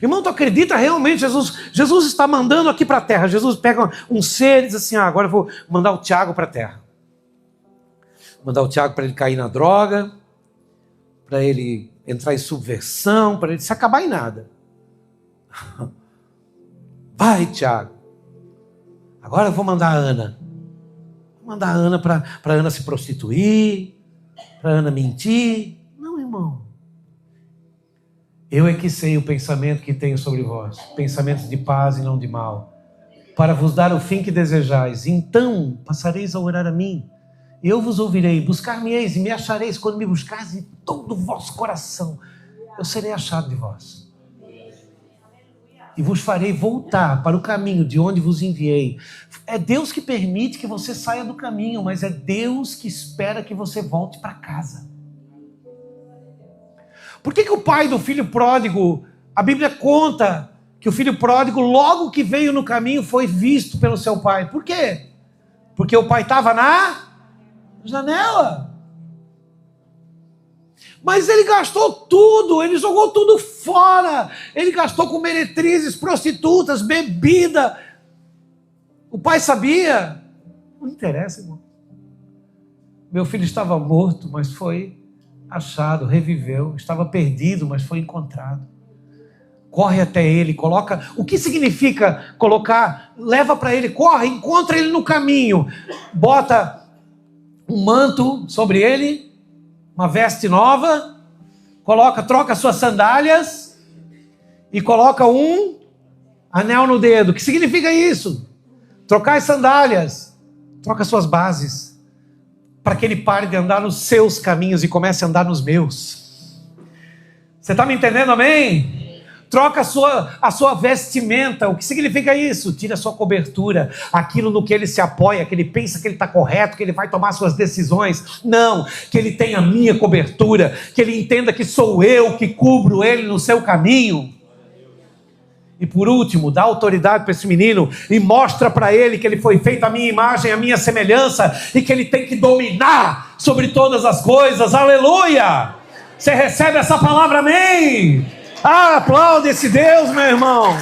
[SPEAKER 1] Irmão, tu acredita realmente? Jesus está mandando aqui para a terra. Jesus pega um ser e diz assim, agora eu vou mandar o Tiago para a terra. Mandar o Tiago para ele cair na droga, para ele entrar em subversão, para ele se acabar em nada. Vai, Tiago. Agora eu vou mandar a Ana. Vou mandar a Ana para a Ana se prostituir, para a Ana mentir. Não, irmão. Eu é que sei o pensamento que tenho sobre vós, pensamentos de paz e não de mal, para vos dar o fim que desejais. Então passareis a orar a mim. Eu vos ouvirei, buscar-me-eis e me achareis quando me buscares de todo o vosso coração. Eu serei achado de vós. E vos farei voltar para o caminho de onde vos enviei. É Deus que permite que você saia do caminho, mas é Deus que espera que você volte para casa. Por que o pai do filho pródigo, a Bíblia conta que o filho pródigo, logo que veio no caminho, foi visto pelo seu pai? Por quê? Porque o pai estava na janela. Mas ele gastou tudo, ele jogou tudo fora. Ele gastou com meretrizes, prostitutas, bebida. O pai sabia? Não interessa, irmão. Meu filho estava morto, mas foi achado, reviveu. Estava perdido, mas foi encontrado. Corre até ele, coloca... O que significa colocar? Leva para ele, corre, encontra ele no caminho. Bota um manto sobre ele, uma veste nova, troca suas sandálias e coloca um anel no dedo. O que significa isso? Trocar as sandálias, troca suas bases, para que ele pare de andar nos seus caminhos e comece a andar nos meus. Você está me entendendo, amém? Troca a sua vestimenta. O que significa isso? Tira a sua cobertura, aquilo no que ele se apoia, que ele pensa que ele está correto, que ele vai tomar suas decisões. Não, que ele tenha a minha cobertura, que ele entenda que sou eu que cubro ele no seu caminho. E por último, dá autoridade para esse menino e mostra para ele que ele foi feito à minha imagem, à minha semelhança, e que ele tem que dominar sobre todas as coisas. Aleluia! Você recebe essa palavra, amém? Ah, aplaude esse Deus, meu irmão.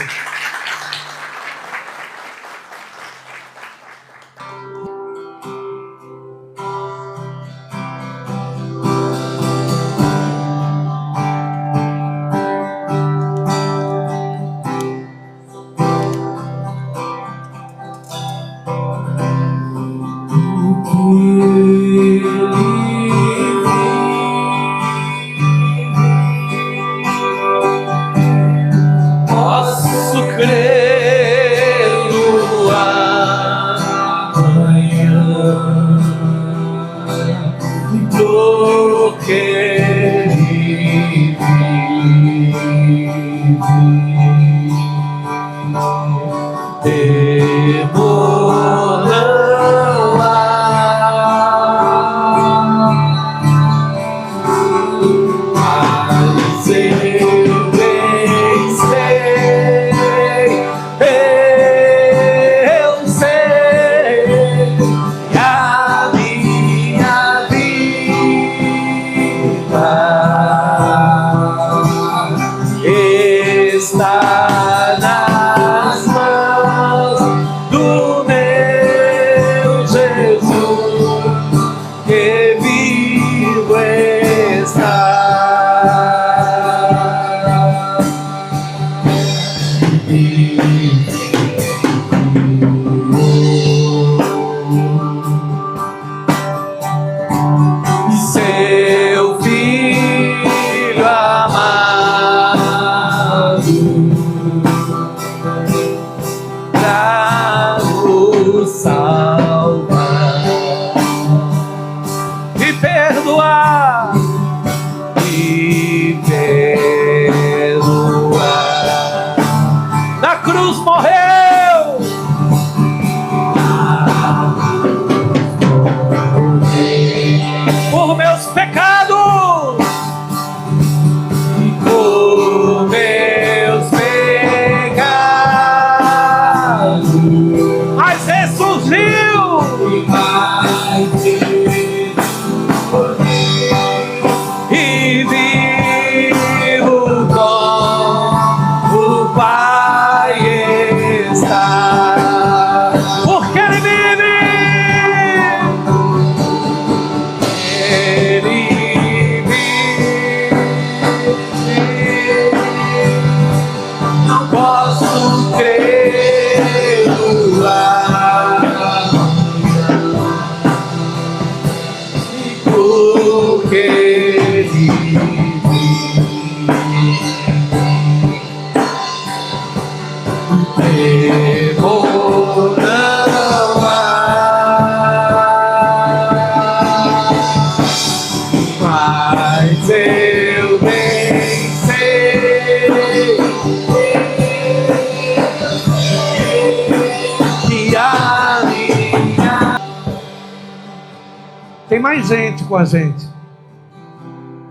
[SPEAKER 1] Tem mais gente com a gente.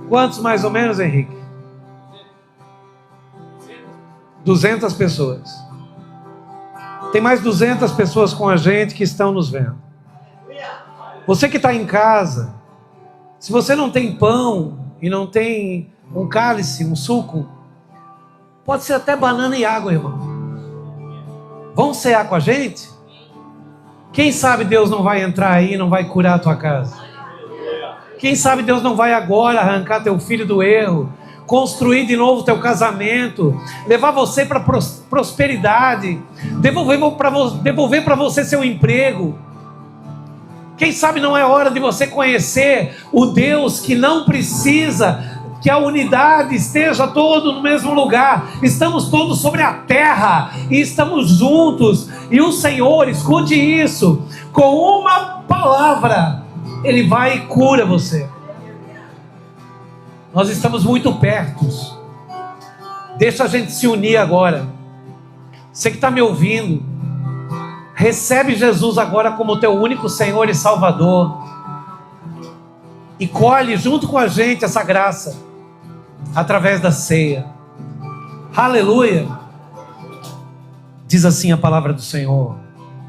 [SPEAKER 1] Quantos mais ou menos, Henrique? 200 pessoas. Tem mais 200 pessoas com a gente que estão nos vendo. Você que está em casa, se você não tem pão, e não tem um cálice, um suco, pode ser até banana e água, irmão. Vão cear com a gente? Quem sabe Deus não vai entrar aí e não vai curar a tua casa? Quem sabe Deus não vai agora arrancar teu filho do erro, construir de novo teu casamento, levar você para prosperidade, devolver para você seu emprego. Quem sabe não é hora de você conhecer o Deus que não precisa que a unidade esteja todo no mesmo lugar. Estamos todos sobre a terra e estamos juntos. E o Senhor, escute isso, com uma palavra Ele vai e cura você. Nós estamos muito perto. Deixa a gente se unir agora. Você que está me ouvindo, recebe Jesus agora como teu único Senhor e Salvador. E colhe junto com a gente essa graça, através da ceia. Aleluia! Diz assim a palavra do Senhor.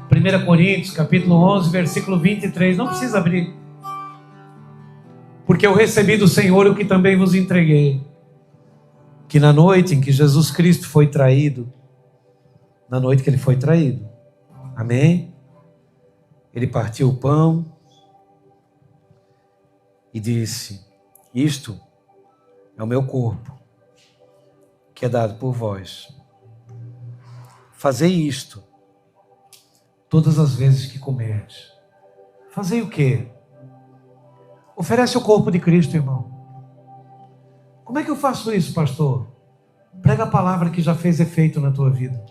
[SPEAKER 1] 1 Coríntios, capítulo 11, versículo 23. Não precisa abrir. Porque eu recebi do Senhor o que também vos entreguei. Que na noite em que Jesus Cristo foi traído, na noite que Ele foi traído, amém? Ele partiu o pão e disse: isto é o meu corpo, que é dado por vós. Fazei isto todas as vezes que comerdes. Fazei o quê? Oferece o corpo de Cristo, irmão. Como é que eu faço isso, pastor? Prega a palavra que já fez efeito na tua vida.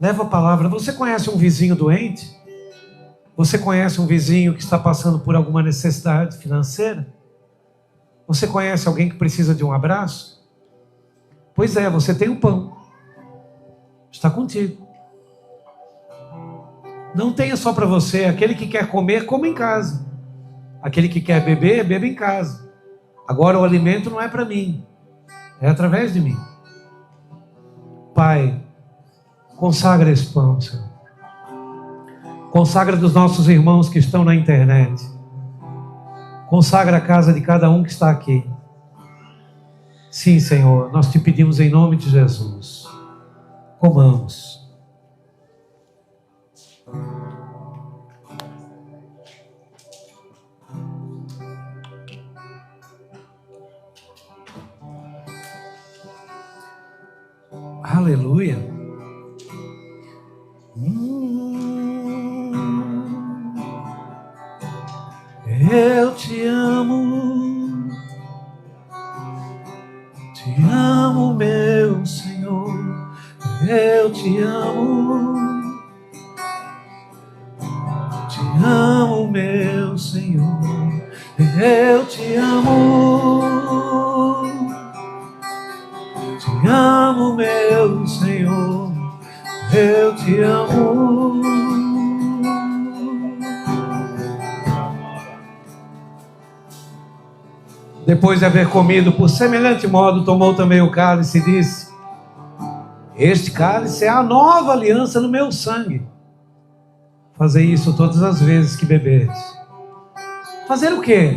[SPEAKER 1] Leva a palavra. Você conhece um vizinho doente? Você conhece um vizinho que está passando por alguma necessidade financeira? Você conhece alguém que precisa de um abraço? Pois é, você tem o pão. Está contigo. Não tenha só para você. Aquele que quer comer, come em casa. Aquele que quer beber, beba em casa. Agora o alimento não é para mim. É através de mim. Pai, consagra esse pão, Senhor. Consagra dos nossos irmãos que estão na internet. Consagra a casa de cada um que está aqui. Sim, Senhor, nós te pedimos em nome de Jesus. Comamos. Aleluia. Eu te amo, meu Senhor. Eu te amo, meu Senhor. Eu te amo, meu Senhor. Eu te amo. Depois de haver comido, por semelhante modo, tomou também o cálice e disse: este cálice é a nova aliança no meu sangue. Fazei isso todas as vezes que beberdes. Fazer o quê?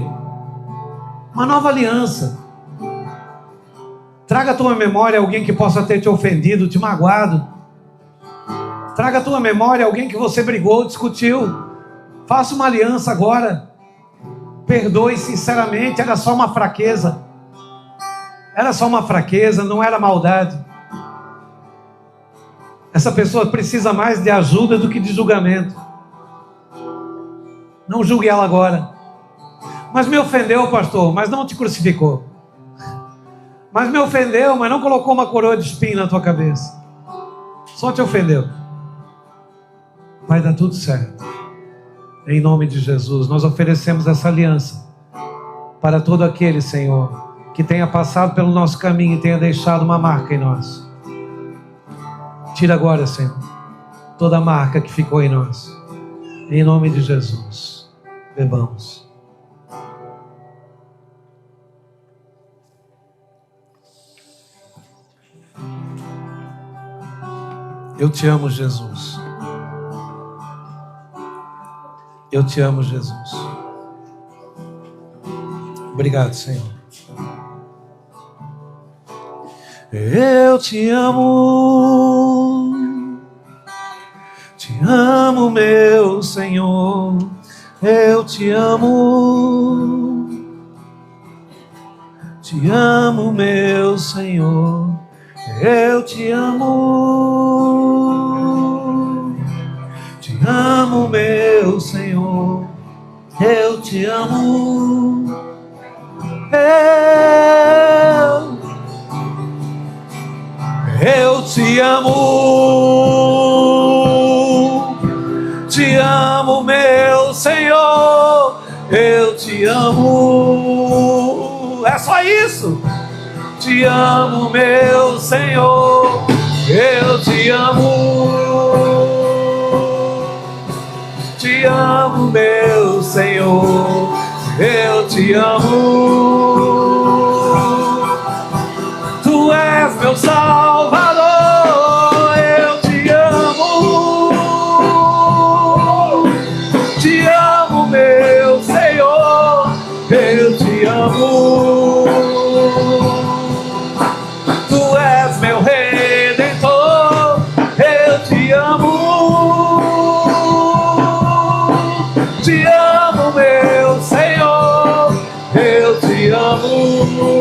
[SPEAKER 1] Uma nova aliança. Traga à tua memória alguém que possa ter te ofendido, te magoado. Traga à tua memória alguém que você brigou, discutiu. Faça uma aliança agora. Perdoe sinceramente, era só uma fraqueza. Era só uma fraqueza, não era maldade. Essa pessoa precisa mais de ajuda do que de julgamento. Não julgue ela agora. Mas me ofendeu, pastor, mas não te crucificou. Mas me ofendeu, mas não colocou uma coroa de espinho na tua cabeça. Só te ofendeu. Vai dar tudo certo. Em nome de Jesus, nós oferecemos essa aliança para todo aquele, Senhor, que tenha passado pelo nosso caminho e tenha deixado uma marca em nós. Tira agora, Senhor, toda a marca que ficou em nós. Em nome de Jesus, bebamos. Eu te amo, Jesus. Eu te amo, Jesus. Obrigado, Senhor. Eu te amo, meu Senhor. Eu te amo, meu Senhor. Eu te amo, meu Senhor. Eu te amo. Eu te amo, meu Senhor. Eu te amo. É só isso. Te amo, meu Senhor. Eu te amo. Te amo, meu Senhor. Eu te amo. Tu és meu Salvador. Eu te amo. Te amo, meu Senhor. Eu te amo. Tu és meu Redentor. Eu te amo. Te amo, meu Senhor. Eu te amo.